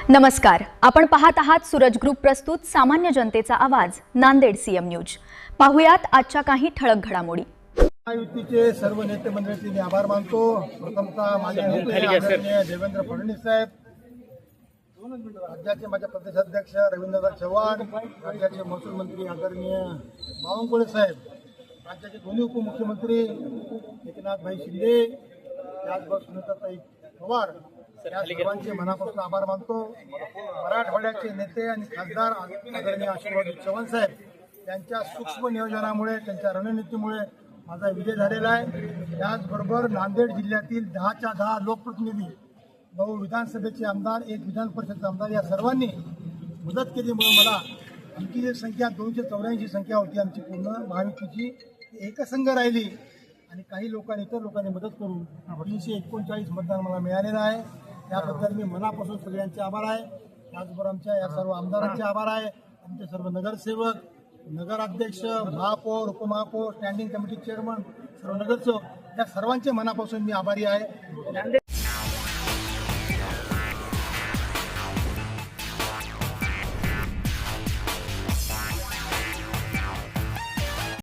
नमस्कार, आपण पाहत आहात सूरज ग्रुप प्रस्तुत सामान्य जनतेचा आवाज नांदेड सीएम न्यूज। पाहुयात आजच्या काही ठळक घडामोडी। महायुतीचे सर्व नेते मंडळींचे मी आभार मानतो। प्रथमतः माझे नेते आदरणीय देवेंद्र फडणवीस साहेब, राज्याचे माझे प्रदेशाध्यक्ष रवींद्र चव्हाण, राज्याचे महसूल मंत्री आदरणीय बावनकुळे साहेब, राज्याचे दोन्ही उपमुख्यमंत्री एकनाथभाई शिंदे, त्याचबरोबर सुनीताताई पवार, या सर्वांचे मनापासून आभार मानतो। मराठवाड्याचे नेते आणि खासदार आदरणीय आशीर्वाद चव्हाण साहेब यांच्या सूक्ष्म नियोजनामुळे, त्यांच्या रणनीतीमुळे माझा विजय झालेला आहे। त्याचबरोबर नांदेड जिल्ह्यातील 10च्या 10 लोकप्रतिनिधी, 9 विधानसभेचे आमदार, 1 विधान परिषदेचे आमदार या सर्वांनी मदत केल्यामुळे मला आमची जी संख्या 284 संख्या होती आमची पूर्ण महायुतीची, एकसंघ राहिली आणि काही लोकांनी, इतर लोकांनी मदत करून 339 मतदान मला मिळालेलं आहे। त्याबद्दल मी मनापासून सगळ्यांचे आभार आहे। त्याचबरोबर आमच्या या सर्व आमदारांचे आभार आहे, आमचे सर्व नगरसेवक, नगराध्यक्ष, महापौर, उपमहापौर, स्टँडिंग कमिटी चेअरमन, सर्व नगरसेवक या सर्वांचे मनापासून मी आभारी आहे।